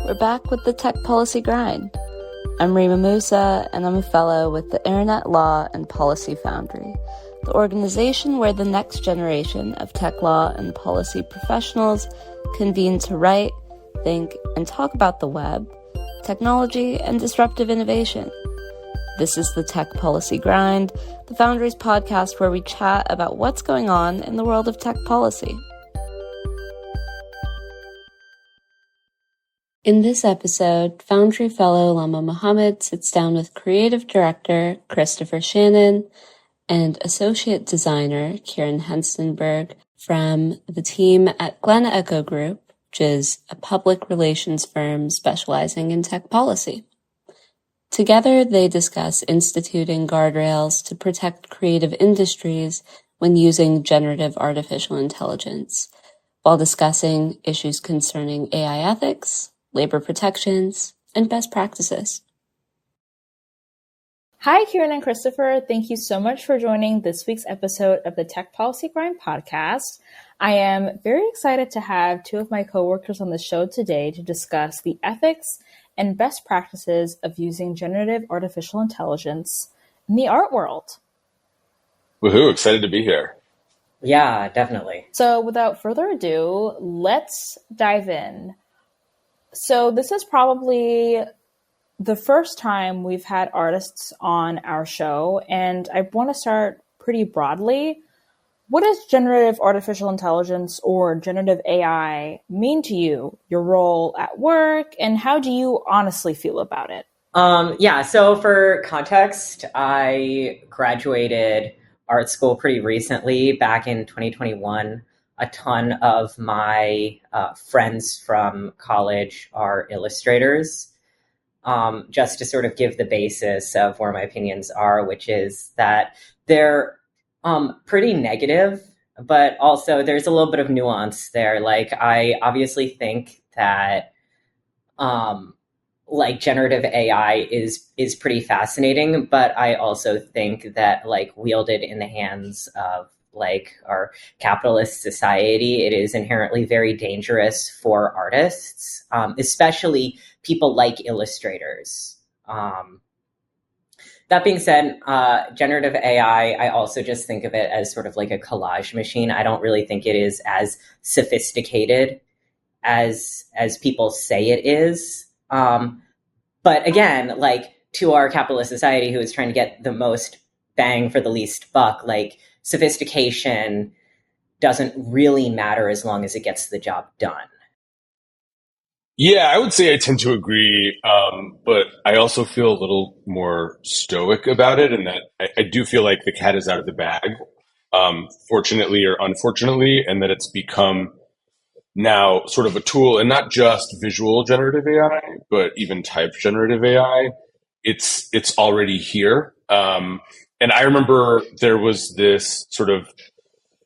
We're back with the Tech Policy Grind. I'm Rima Musa, and I'm a fellow with the Internet Law and Policy Foundry, the organization where the next generation of tech law and policy professionals convene to write, think, and talk about the web, technology, and disruptive innovation. This is the Tech Policy Grind, the Foundry's podcast where we chat about what's going on in the world of tech policy. In this episode, Foundry fellow Lama Mohammed sits down with creative director Christopher Shannon and associate designer Kieran Henstenburg from the team at Glen Echo Group, which is a public relations firm specializing in tech policy. Together, they discuss instituting guardrails to protect creative industries when using generative artificial intelligence, while discussing issues concerning AI ethics, labor protections, and best practices. Hi, Kieran and Christopher. Thank you so much for joining this week's episode of the Tech Policy Grind podcast. I am very excited to have two of my coworkers on the show today to discuss the ethics and best practices of using generative artificial intelligence in the art world. Woohoo, excited to be here. Yeah, definitely. So without further ado, let's dive in. So this is probably the first time we've had artists on our show, and I want to start pretty broadly. What does generative artificial intelligence or generative AI mean to you, your role at work, and how do you honestly feel about it? So for context, I graduated art school pretty recently, back in 2021. A ton of my friends from college are illustrators. Just to sort of give the basis of where my opinions are, which is that they're pretty negative, but also there's a little bit of nuance there. Like, I obviously think that generative AI is pretty fascinating, but I also think that wielded in the hands of our capitalist society, it is inherently very dangerous for artists, especially people like illustrators. That being said, generative AI, I also just think of it as sort of like a collage machine. I don't really think it is as sophisticated as people say it is. But again, to our capitalist society who is trying to get the most bang for the least buck, sophistication doesn't really matter as long as it gets the job done. Yeah, I would say I tend to agree, but I also feel a little more stoic about it, and that I do feel like the cat is out of the bag, fortunately or unfortunately, and that it's become now sort of a tool, and not just visual generative AI, but even type generative AI. It's already here. And I remember there was this sort of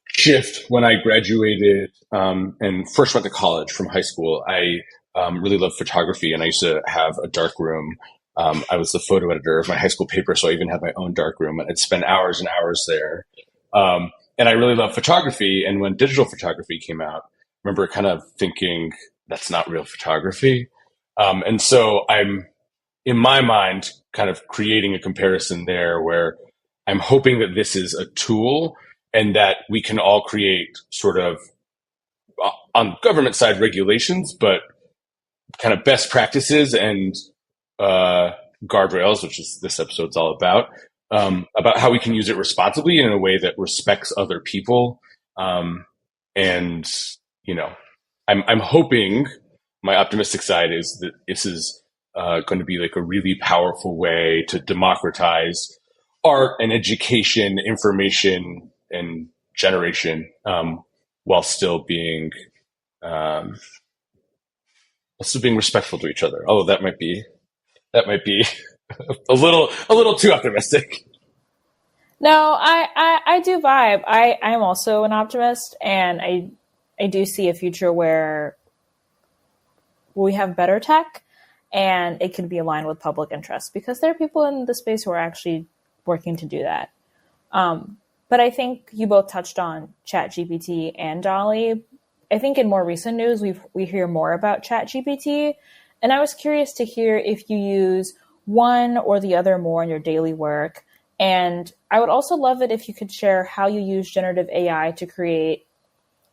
shift when I graduated and first went to college from high school. I really loved photography, and I used to have a dark room. I was the photo editor of my high school paper, so I even had my own dark room, and I'd spend hours and hours there. And I really loved photography. And when digital photography came out, I remember kind of thinking, that's not real photography. And so I'm, in my mind, kind of creating a comparison there where I'm hoping that this is a tool and that we can all create sort of on government side regulations, but kind of best practices and guardrails, which is this episode's all about how we can use it responsibly in a way that respects other people. And, I'm hoping, my optimistic side is that this is going to be like a really powerful way to democratize art and education, information and generation, while still being respectful to each other. Although that might be a little too optimistic. No, I do vibe. I'm also an optimist, and I do see a future where we have better tech and it can be aligned with public interest, because there are people in the space who are actually working to do that. But I think you both touched on ChatGPT and DALL-E. I think in more recent news, we hear more about ChatGPT, And I was curious to hear if you use one or the other more in your daily work. And I would also love it if you could share how you use generative AI to create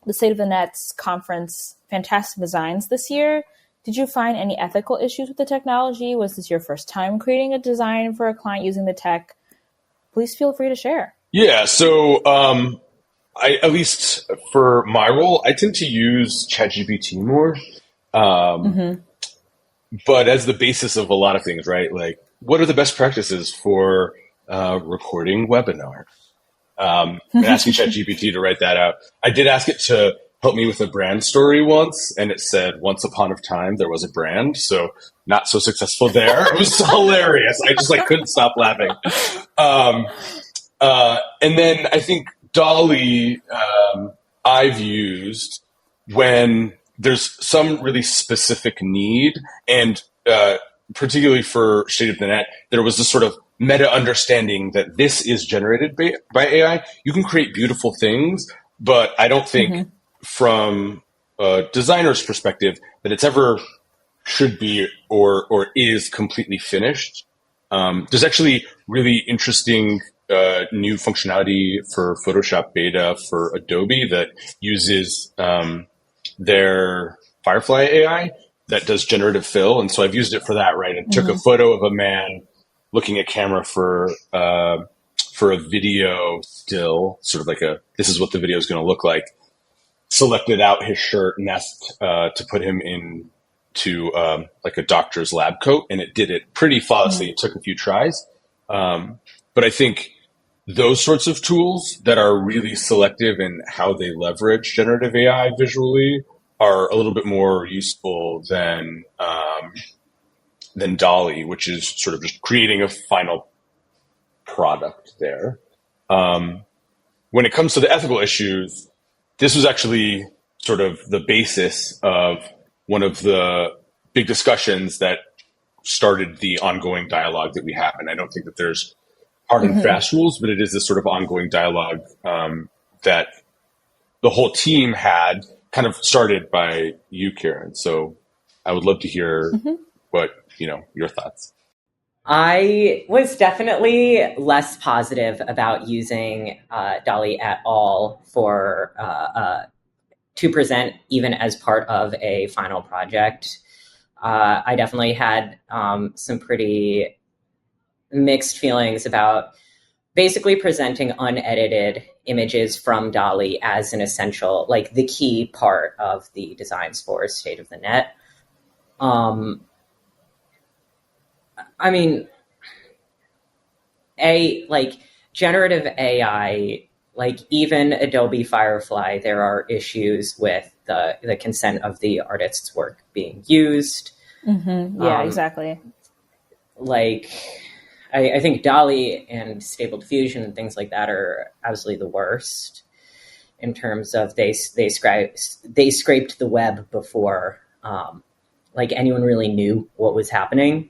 the State of the Net's conference Fantastic Designs this year. Did you find any ethical issues with the technology? Was this your first time creating a design for a client using the tech? Please feel free to share. Yeah, so I, at least for my role, I tend to use ChatGPT more. But as the basis of a lot of things, right? Like, what are the best practices for recording webinars? And asking ChatGPT to write that out. I did ask it to help me with a brand story once, and it said, "Once upon a time, there was a brand." So not so successful there. It was hilarious. I just couldn't stop laughing. And then I think Dolly, I've used when there's some really specific need, and particularly for State of the Net, there was this sort of meta understanding that this is generated by AI. You can create beautiful things, but I don't think from a designer's perspective that it's ever should be or is completely finished. There's actually really interesting new functionality for Photoshop beta for Adobe that uses their Firefly AI that does generative fill. And so I've used it for that, right? And took a photo of a man looking at camera for a video still, sort of like this is what the video is going to look like. Selected out his shirt and asked to put him into like a doctor's lab coat, and it did it pretty flawlessly. It took a few tries. But I think those sorts of tools that are really selective in how they leverage generative AI visually are a little bit more useful than Dolly, which is sort of just creating a final product there. When it comes to the ethical issues, this was actually sort of the basis of one of the big discussions that started the ongoing dialogue that we have. And I don't think that there's hard and fast rules, but it is this sort of ongoing dialogue that the whole team had, kind of started by you, Kieran. So I would love to hear what, your thoughts. I was definitely less positive about using Dolly at all for to present even as part of a final project. I definitely had some pretty mixed feelings about basically presenting unedited images from Dolly as an essential, like the key part of the designs for State of the Net. I mean, generative AI, like even Adobe Firefly, there are issues with the consent of the artist's work being used. Yeah, exactly. I think Dolly and Stable Diffusion and things like that are absolutely the worst in terms of they scraped the web before anyone really knew what was happening.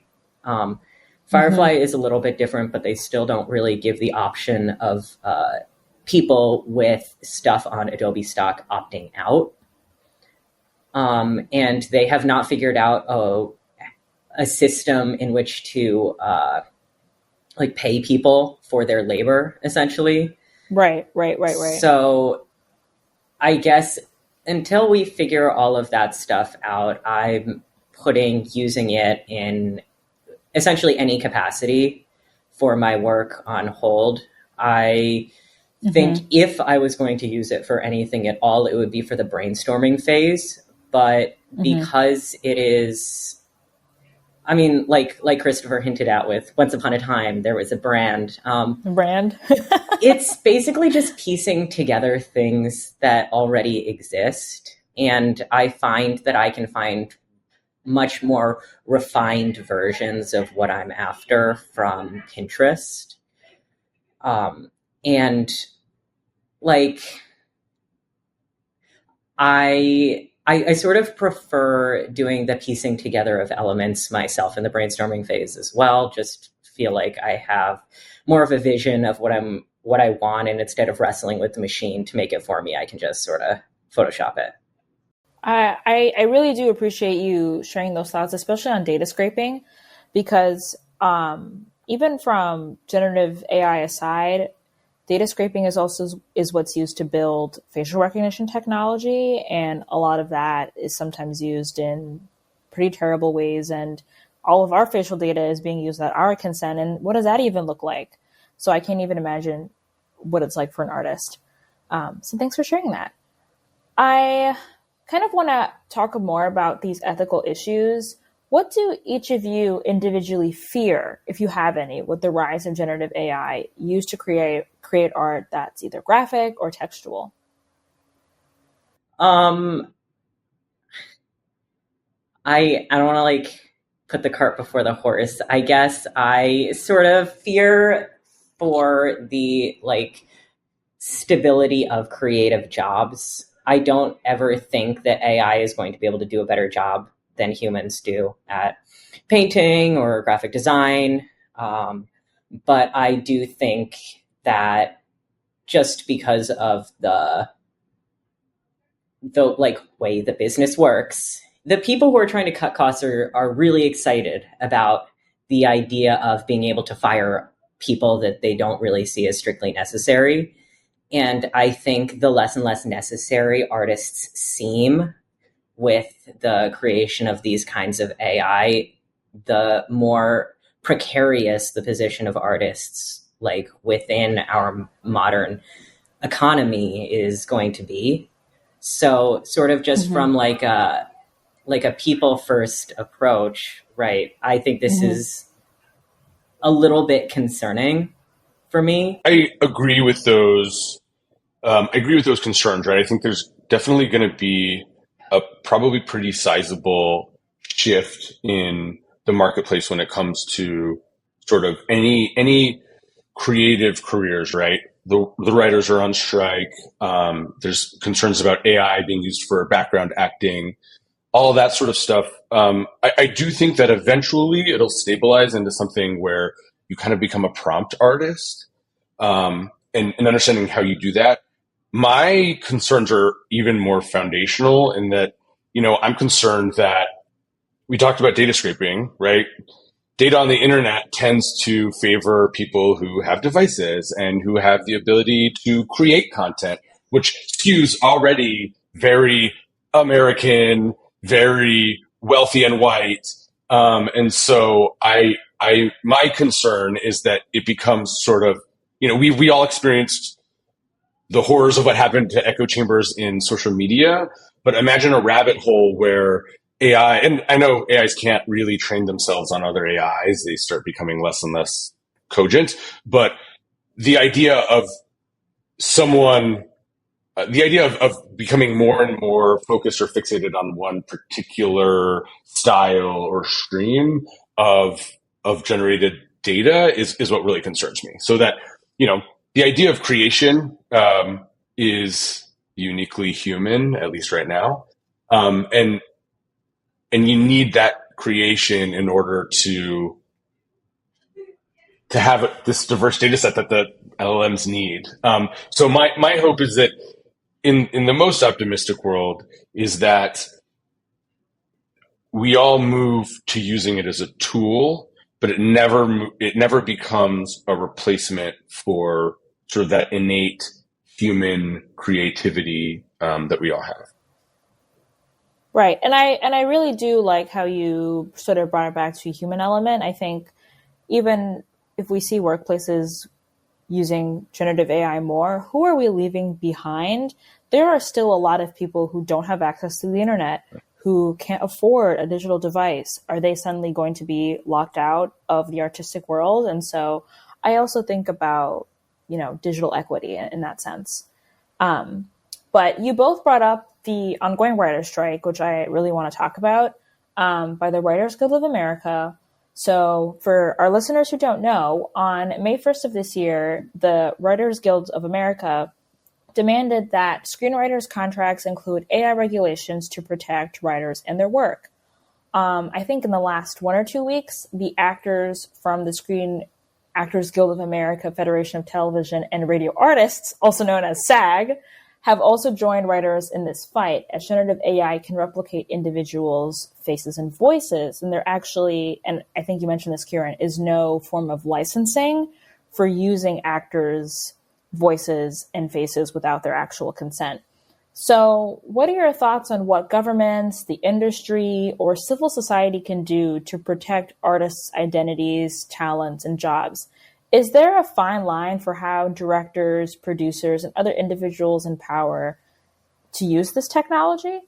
Firefly is a little bit different, but they still don't really give the option of people with stuff on Adobe stock opting out. And they have not figured out a system in which to pay people for their labor, essentially. Right. So I guess until we figure all of that stuff out, I'm using it in essentially any capacity for my work on hold. I think if I was going to use it for anything at all, it would be for the brainstorming phase. But because it is, I mean, like Christopher hinted at with Once Upon a Time, there was a brand. It's basically just piecing together things that already exist. And I find that I can find much more refined versions of what I'm after from Pinterest. I sort of prefer doing the piecing together of elements myself in the brainstorming phase as well. Just feel like I have more of a vision of what I want, and instead of wrestling with the machine to make it for me, I can just sort of Photoshop it. I really do appreciate you sharing those thoughts, especially on data scraping, because even from generative AI aside, data scraping is what's used to build facial recognition technology, and a lot of that is sometimes used in pretty terrible ways. And all of our facial data is being used without our consent. And what does that even look like? So I can't even imagine what it's like for an artist. So thanks for sharing that. I kind of want to talk more about these ethical issues. What do each of you individually fear, if you have any, with the rise of generative AI used to create art that's either graphic or textual? I don't want to like put the cart before the horse. I guess I sort of fear for the like stability of creative jobs. I don't ever think that AI is going to be able to do a better job than humans do at painting or graphic design. But I do think that just because of the like way the business works, the people who are trying to cut costs are really excited about the idea of being able to fire people that they don't really see as strictly necessary. And I think the less and less necessary artists seem with the creation of these kinds of AI, the more precarious the position of artists like within our modern economy is going to be. So sort of just from like a people first approach, right? I think this is a little bit concerning for me. I agree with those. I agree with those concerns, right? I think there's definitely going to be a probably pretty sizable shift in the marketplace when it comes to sort of any creative careers, right? The writers are on strike. There's concerns about AI being used for background acting, all of that sort of stuff. I do think that eventually it'll stabilize into something where you kind of become a prompt artist, and understanding how you do that. My concerns are even more foundational in that, I'm concerned that we talked about data scraping, right? Data on the internet tends to favor people who have devices and who have the ability to create content, which skews already very American, very wealthy and white. And so my concern is that it becomes sort of, we all experienced the horrors of what happened to echo chambers in social media, but imagine a rabbit hole where AI, and I know AIs can't really train themselves on other AIs. They start becoming less and less cogent, but the idea of becoming more and more focused or fixated on one particular style or stream of generated data is what really concerns me. So that, the idea of creation is uniquely human, at least right now. And you need that creation in order to have this diverse data set that the LLMs need. So my hope is that in the most optimistic world is that we all move to using it as a tool, but it never becomes a replacement for sort of that innate human creativity that we all have. Right. And I really do like how you sort of brought it back to a human element. I think even if we see workplaces using generative AI more, who are we leaving behind? There are still a lot of people who don't have access to the internet, who can't afford a digital device. Are they suddenly going to be locked out of the artistic world? And so I also think about, digital equity in that sense. But you both brought up the ongoing writer's strike, which I really want to talk about, by the Writers Guild of America. So for our listeners who don't know, on May 1st of this year, the Writers Guild of America demanded that screenwriters' contracts include AI regulations to protect writers and their work. I think in the last 1 or 2 weeks, the actors from the Screen Actors Guild of America, Federation of Television and Radio Artists, also known as SAG, have also joined writers in this fight, as generative AI can replicate individuals' faces and voices. And there actually, and I think you mentioned this, Kieran, is no form of licensing for using actors' voices and faces without their actual consent. So what are your thoughts on what governments, the industry, or civil society can do to protect artists' identities, talents, and jobs? Is there a fine line for how directors, producers, and other individuals in power to use this technology?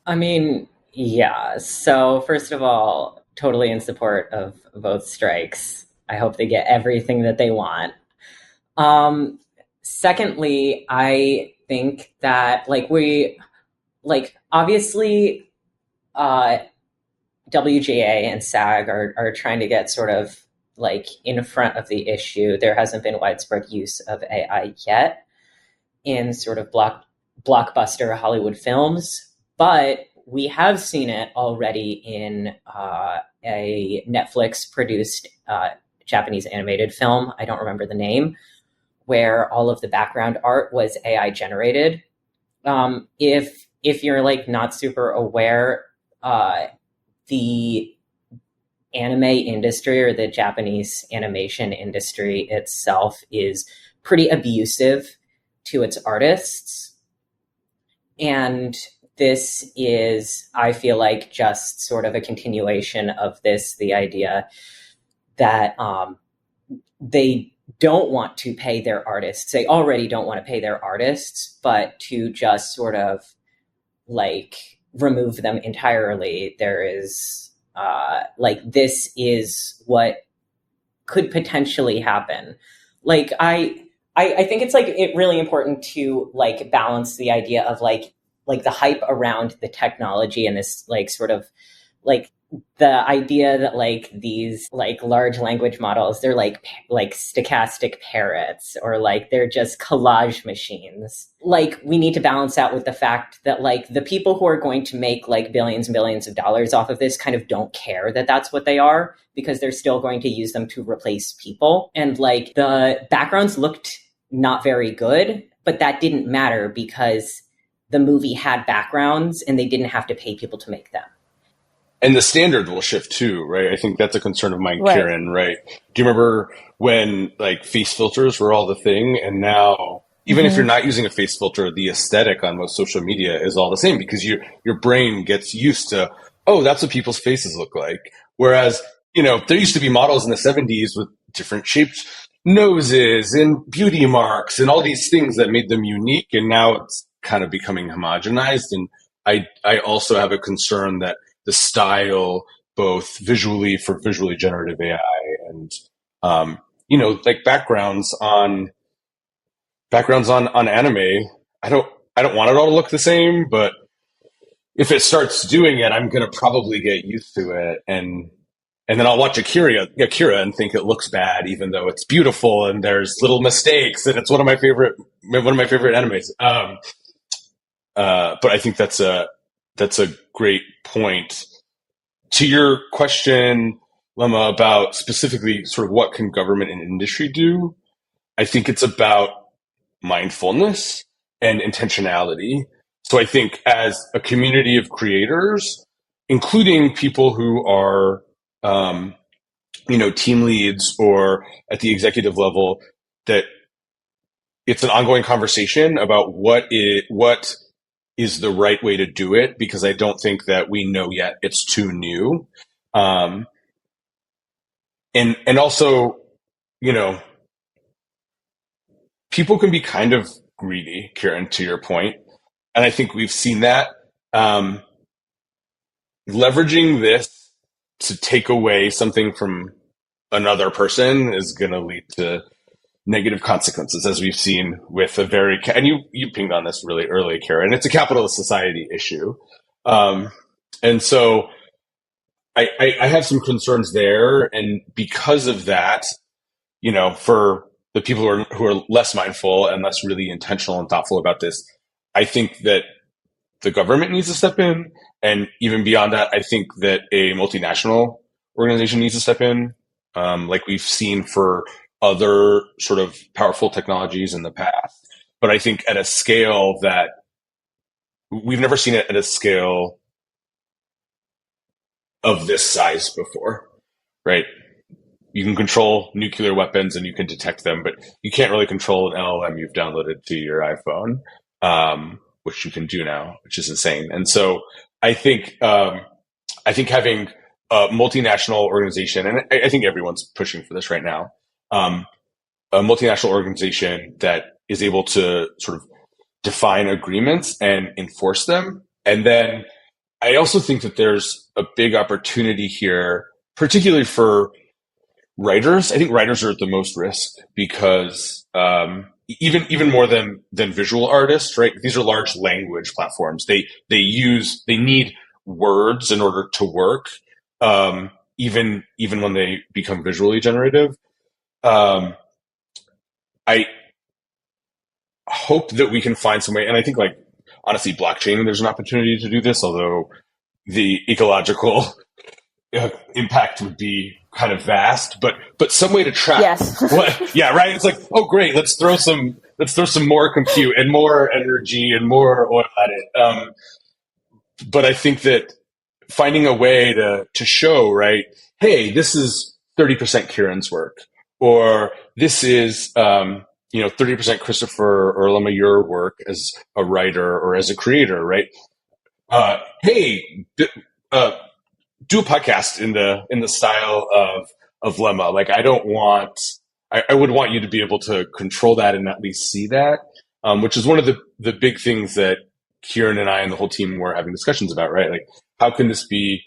I mean, yeah. So first of all, totally in support of both strikes. I hope they get everything that they want. Secondly, I think that obviously WGA and SAG are trying to get sort of like in front of the issue. There hasn't been widespread use of AI yet in sort of blockbuster Hollywood films, but we have seen it already in a Netflix produced Japanese animated film. I don't remember the name, where all of the background art was AI generated. If you're like not super aware, the anime industry or the Japanese animation industry itself is pretty abusive to its artists. And this is, I feel like, just sort of a continuation of this, the idea that they don't want to pay their artists. They already don't want to pay their artists, but to just sort of like remove them entirely. There is this is what could potentially happen. Like I think it's like it really important to like balance the idea of like the hype around the technology and this like sort of like the idea that like these like large language models, they're like stochastic parrots, or like they're just collage machines. Like we need to balance out with the fact that like the people who are going to make like billions and billions of dollars off of this kind of don't care that that's what they are, because they're still going to use them to replace people. And like the backgrounds looked not very good, but that didn't matter because the movie had backgrounds and they didn't have to pay people to make them. And the standard will shift too, right? I think that's a concern of mine, Right. Kieran, right? Do you remember when like face filters were all the thing? And now, even if you're not using a face filter, the aesthetic on most social media is all the same, because your brain gets used to, oh, that's what people's faces look like. Whereas, you know, there used to be models in the 70s with different shaped noses and beauty marks and all these things that made them unique. And now it's kind of becoming homogenized. And I also have a concern that the style, both visually for visually generative AI and, you know, like backgrounds on anime, I don't want it all to look the same, but if it starts doing it, I'm going to probably get used to it. And then I'll watch Akira and think it looks bad, even though it's beautiful and there's little mistakes. And it's one of my favorite animes. But I think that's a great point. To your question, Lama, about specifically sort of what can government and industry do, I think it's about mindfulness and intentionality. So I think as a community of creators, including people who are, you know, team leads or at the executive level, that it's an ongoing conversation about what is the right way to do it, because I don't think that we know yet. It's too new. And also, you know, people can be kind of greedy, Kieran, to your point. And I think we've seen that. Leveraging this to take away something from another person is going to lead to negative consequences, as we've seen with and you pinged on this really early, Kieran. It's a capitalist society issue. And so I have some concerns there. And because of that, you know, for the people who are less mindful and less really intentional and thoughtful about this, I think that the government needs to step in. And even beyond that, I think that a multinational organization needs to step in, like we've seen for other sort of powerful technologies in the past. but I think at a scale that we've never seen it at a scale of this size before, right? You can control nuclear weapons and you can detect them, but you can't really control an LLM you've downloaded to your iPhone, which you can do now, which is insane. And so I think having a multinational organization, and I think everyone's pushing for this right now, a multinational organization that is able to sort of define agreements and enforce them. And then I also think that there's a big opportunity here, particularly for writers. I think writers are at the most risk because even more than visual artists, right? These are large language platforms. They need words in order to work, even when they become visually generative. I hope that we can find some way, and I think, like, honestly, blockchain, there's an opportunity to do this, although the ecological impact would be kind of vast, but some way to track. Yes. Yeah, right. It's like, oh, great, let's throw some more compute and more energy and more oil at it. But I think that finding a way to show, right, hey, this is 30% Kieran's work, or this is 30% Christopher or Lama, your work as a writer or as a creator, right? Hey, do a podcast in the style of Lama. Like, I would want you to be able to control that and at least see that, which is one of the big things that Kieran and I and the whole team were having discussions about, right? Like, how can this be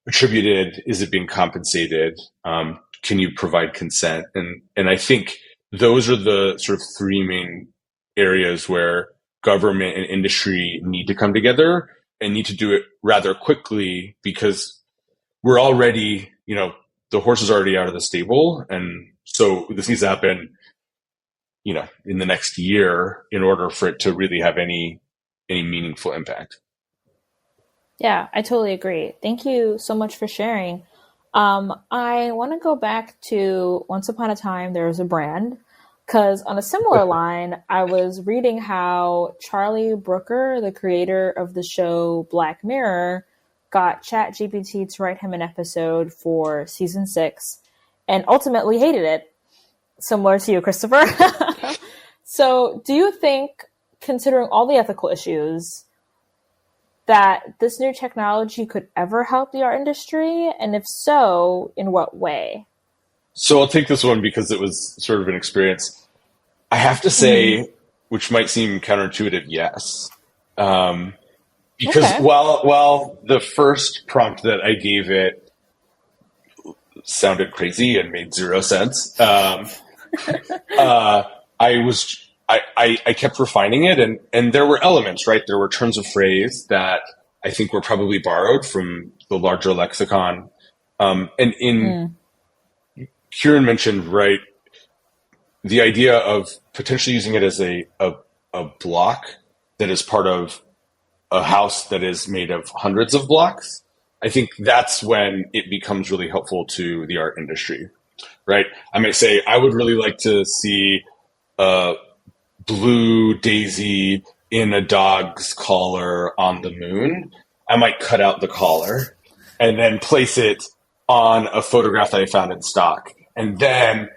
attributed? Is it being compensated? Can you provide consent? And I think those are the sort of three main areas where government and industry need to come together and need to do it rather quickly, because we're already, the horse is already out of the stable. And so this needs to happen, in the next year in order for it to really have any meaningful impact. Yeah, I totally agree. Thank you so much for sharing. I want to go back to Once Upon a Time There Was a Brand, because on a similar line, I was reading how Charlie Brooker, the creator of the show Black Mirror, got ChatGPT to write him an episode for season 6 and ultimately hated it, similar to you, Christopher. So do you think, considering all the ethical issues, that this new technology could ever help the art industry? And if so, in what way? So I'll take this one because it was sort of an experience. I have to say, which might seem counterintuitive, yes. Because while the first prompt that I gave it sounded crazy and made zero sense, I kept refining it, and there were elements, right? There were turns of phrase that I think were probably borrowed from the larger lexicon. Kieran mentioned, right, the idea of potentially using it as a block that is part of a house that is made of hundreds of blocks. I think that's when it becomes really helpful to the art industry, right? I might say, I would really like to see a blue daisy in a dog's collar on the moon. I might cut out the collar and then place it on a photograph that I found in stock, and then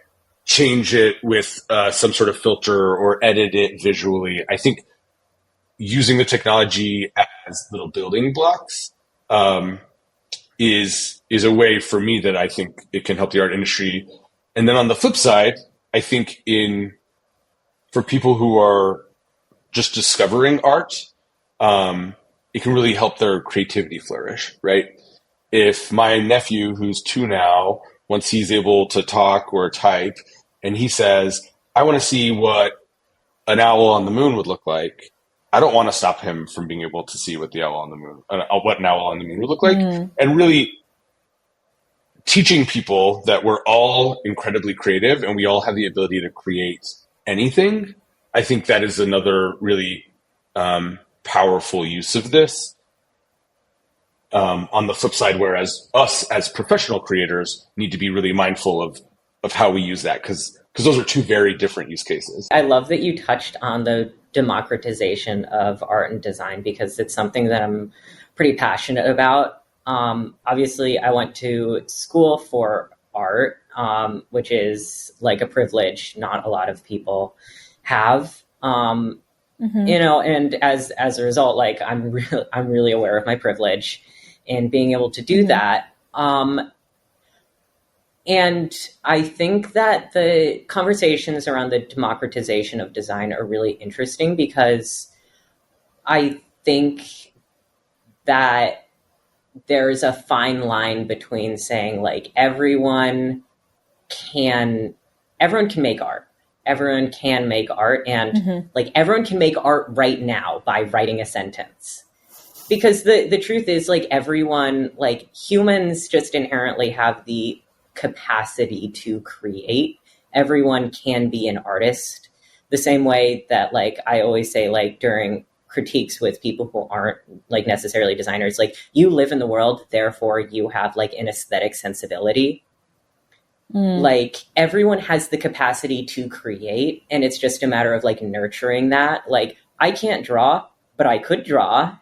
change it with some sort of filter or edit it visually. I think using the technology as little building blocks is a way for me that I think it can help the art industry. And then on the flip side, I think for people who are just discovering art, it can really help their creativity flourish, right? If my nephew, who's 2 now, once he's able to talk or type, and he says, I want to see what an owl on the moon would look like, I don't want to stop him from being able to see what an owl on the moon would look like. And really teaching people that we're all incredibly creative and we all have the ability to create anything. I think that is another really powerful use of this. On the flip side, whereas us as professional creators need to be really mindful of how we use that, because because those are two very different use cases. I love that you touched on the democratization of art and design because it's something that I'm pretty passionate about. Obviously, I went to school for art, which is like a privilege not a lot of people have. You know, and as a result, like I'm really aware of my privilege in being able to do that. And I think that the conversations around the democratization of design are really interesting because I think that there's a fine line between saying like everyone can make art. Everyone can make art and like everyone can make art right now by writing a sentence. Because the truth is like everyone, like humans just inherently have the capacity to create. Everyone can be an artist. The same way that like I always say like during critiques with people who aren't like necessarily designers, like you live in the world, therefore you have like an aesthetic sensibility. Like everyone has the capacity to create, and it's just a matter of like nurturing that. Like I can't draw, but I could draw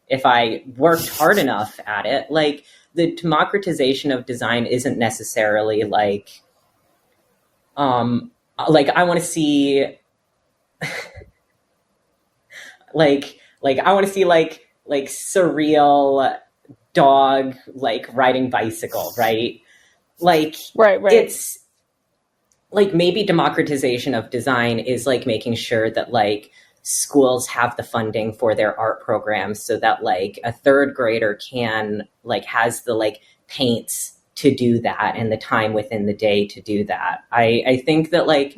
if I worked hard enough at it. Like the democratization of design isn't necessarily like I want to see like I want to see like surreal dog like riding bicycle, right? Like right. It's like maybe democratization of design is like making sure that like schools have the funding for their art programs so that like a third grader can like has the like paints to do that and the time within the day to do that. I think that like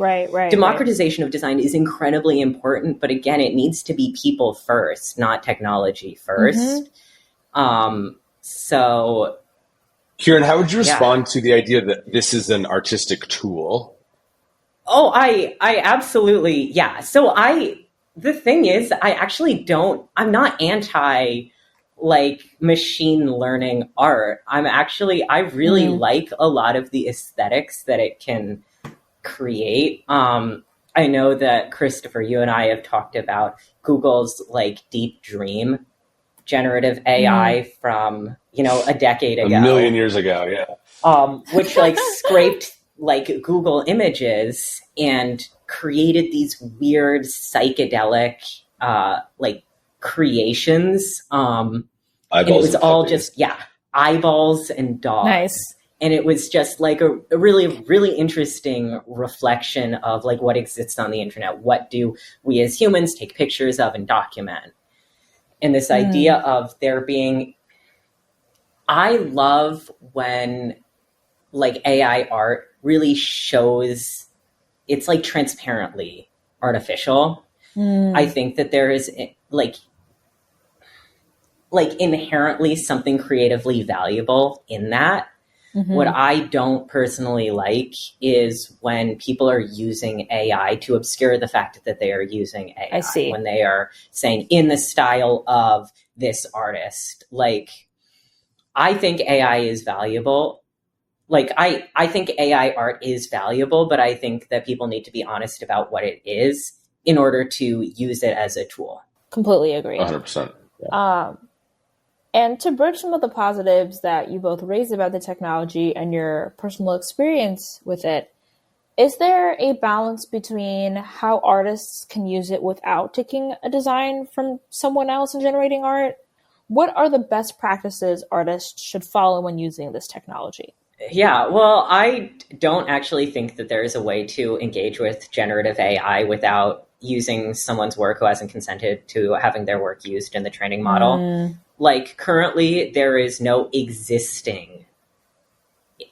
democratization of design is incredibly important, but again, it needs to be people first, not technology first. So Kieran, how would you respond to the idea that this is an artistic tool? Oh, I absolutely, yeah. So the thing is, I'm not anti like machine learning art. I really like a lot of the aesthetics that it can create. I know that Christopher, you and I have talked about Google's like Deep Dream generative AI from, a decade ago. A million years ago, yeah. Which like scraped like Google images and created these weird psychedelic like creations. And it was all just, eyeballs and dogs. Nice. And it was just like a really, really interesting reflection of like what exists on the internet. What do we as humans take pictures of and document? And this idea of there being, I love when like AI art really shows it's like transparently artificial. I think that there is like inherently something creatively valuable in that. What I don't personally like is when people are using AI to obscure the fact that they are using AI. I see. When they are saying in the style of this artist. Like, I think AI is valuable. Like, I think AI art is valuable, but I think that people need to be honest about what it is in order to use it as a tool. Completely agree. 100%. Yeah. And to bridge some of the positives that you both raised about the technology and your personal experience with it, is there a balance between how artists can use it without taking a design from someone else and generating art? What are the best practices artists should follow when using this technology? Yeah, well, I don't actually think that there is a way to engage with generative AI without using someone's work who hasn't consented to having their work used in the training model. Like currently there is no existing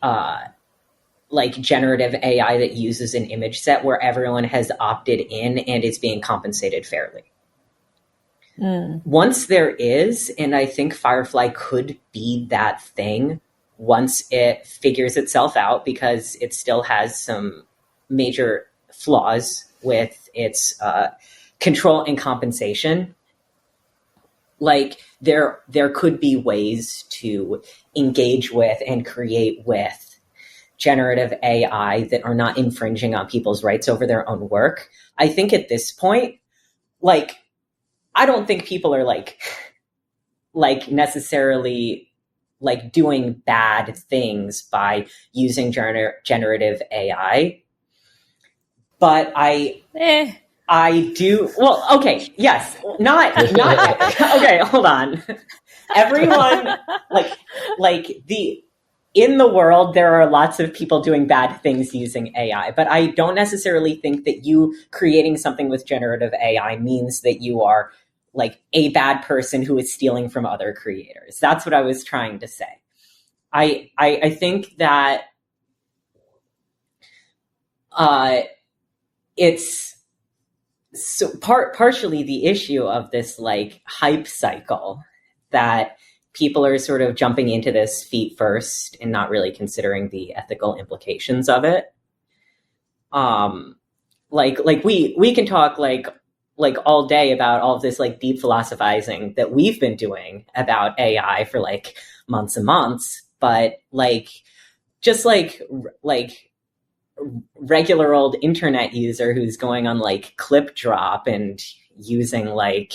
like generative AI that uses an image set where everyone has opted in and is being compensated fairly. Once there is, and I think Firefly could be that thing once it figures itself out, because it still has some major flaws with its control and compensation. Like there could be ways to engage with and create with generative AI that are not infringing on people's rights over their own work. I think at this point, like, I don't think people are like necessarily like doing bad things by using generative AI. But I do. Well, okay. Yes. Not, okay. Hold on. Everyone in the world, there are lots of people doing bad things using AI, but I don't necessarily think that you creating something with generative AI means that you are like a bad person who is stealing from other creators. That's what I was trying to say. I think that it's so partially the issue of this like hype cycle that people are sort of jumping into this feet first and not really considering the ethical implications of it. Like we can talk like all day about all of this like deep philosophizing that we've been doing about AI for like months and months, but like just like regular old internet user who's going on like Clip Drop and using like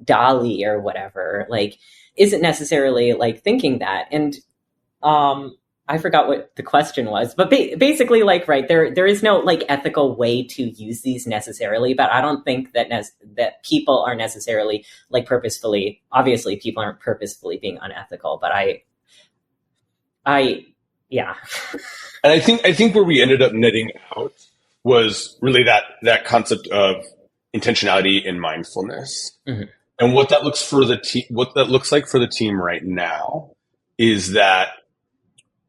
Dolly or whatever, like isn't necessarily like thinking that. And I forgot what the question was, but basically like, right, there is no like ethical way to use these necessarily, but I don't think that that people are necessarily like purposefully, obviously people aren't purposefully being unethical, but yeah. And I think where we ended up netting out was really that concept of intentionality and mindfulness. Mm-hmm. And what that looks like for the team right now is that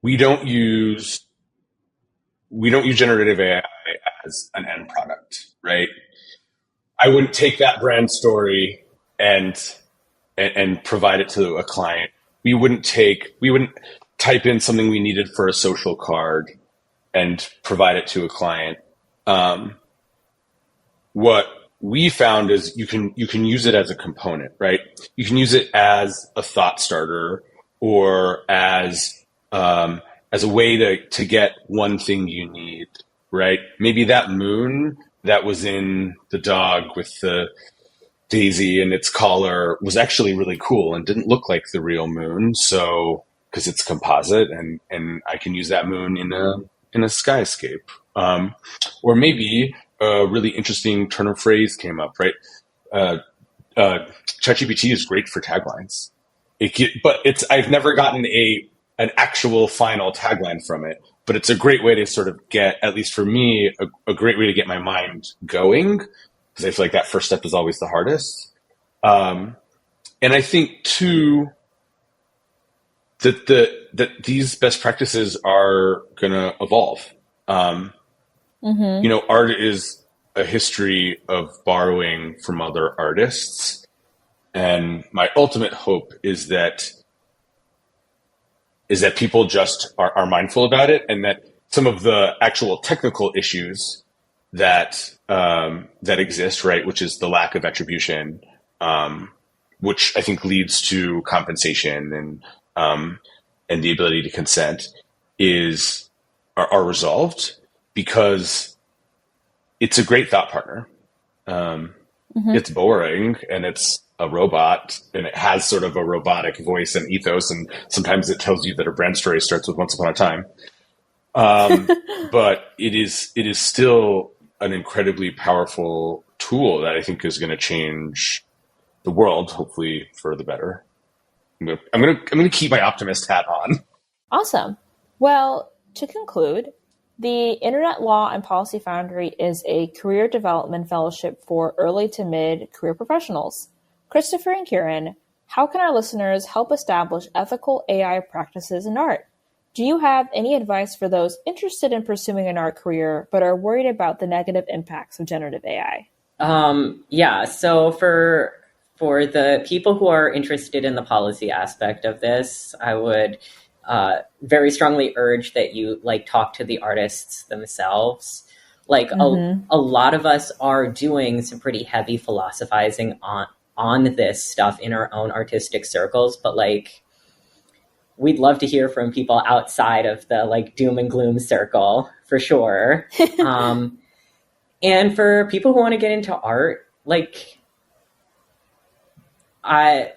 we don't use generative AI as an end product, right? I wouldn't take that brand story and provide it to a client. We wouldn't type in something we needed for a social card and provide it to a client. What we found is you can use it as a component, right? You can use it as a thought starter or as a way to get one thing you need, right? Maybe that moon that was in the dog with the daisy and its collar was actually really cool and didn't look like the real moon. So, because it's composite and I can use that moon in a skyscape. Or maybe a really interesting turn of phrase came up, right? ChatGPT is great for taglines. I've never gotten an actual final tagline from it, but it's a great way to sort of get, at least for me, a great way to get my mind going, because I feel like that first step is always the hardest. And I think too, that these best practices are going to evolve. Mm-hmm. Art is a history of borrowing from other artists. And my ultimate hope is that people just are mindful about it, and that some of the actual technical issues that exist, right, which is the lack of attribution, which I think leads to compensation and the ability to consent are resolved, because it's a great thought partner. Mm-hmm. It's boring and it's a robot and it has sort of a robotic voice and ethos, and sometimes it tells you that a brand story starts with once upon a time. But it is still an incredibly powerful tool that I think is going to change the world, hopefully for the better. I'm gonna keep my optimist hat on. Awesome. Well, to conclude, the Internet Law and Policy Foundry is a career development fellowship for early to mid career professionals. Christopher and Kieran, how can our listeners help establish ethical AI practices in art? Do you have any advice for those interested in pursuing an art career but are worried about the negative impacts of generative AI? Yeah. So for the people who are interested in the policy aspect of this, I would very strongly urge that you talk to the artists themselves. Mm-hmm. a lot of us are doing some pretty heavy philosophizing on this stuff in our own artistic circles, but we'd love to hear from people outside of the like doom and gloom circle for sure. And for people who want to get into art, like, I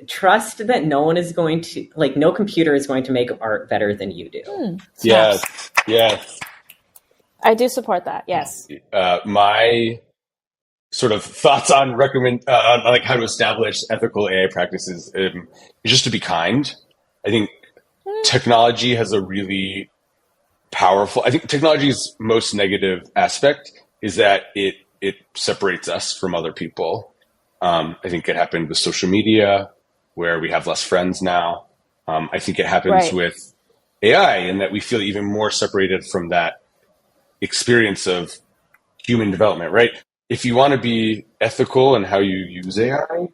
trust that no one is going to, like, no computer is going to make art better than you do. Yes. Yes. I do support that. Yes. My sort of thoughts on on like how to establish ethical AI practices is just to be kind. I think technology has a really powerful. I think technology's most negative aspect is that it separates us from other people. I think it happened with social media, where we have less friends now. I think it happens with AI, in that we feel even more separated from that experience of human development, right? If you want to be ethical in how you use AI,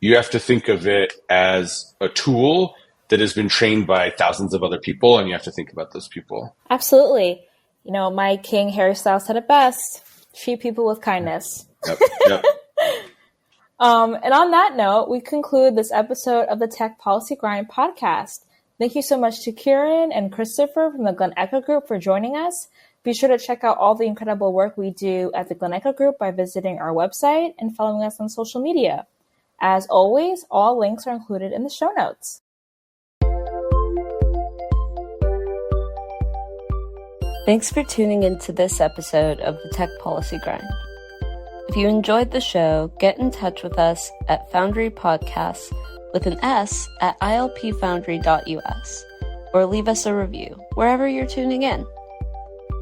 you have to think of it as a tool that has been trained by thousands of other people, and you have to think about those people. Absolutely. You know, my King Harry Styles said it best: treat people with kindness. Yep. And on that note, we conclude this episode of the Tech Policy Grind podcast. Thank you so much to Kieran and Christopher from the Glen Echo Group for joining us. Be sure to check out all the incredible work we do at the Glen Echo Group by visiting our website and following us on social media. As always, all links are included in the show notes. Thanks for tuning into this episode of the Tech Policy Grind. If you enjoyed the show, get in touch with us at Foundry Podcasts with an S at ilpfoundry.us, or leave us a review wherever you're tuning in.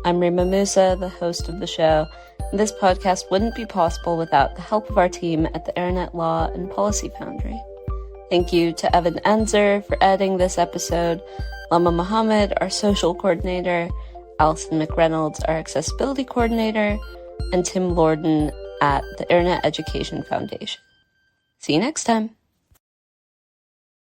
I'm Rima Musa, the host of the show, and this podcast wouldn't be possible without the help of our team at the Internet Law and Policy Foundry. Thank you to Evan Enzer for editing this episode, Lama Mohammed, our social coordinator, Allison McReynolds, our accessibility coordinator, and Tim Lorden at the Internet Education Foundation. See you next time.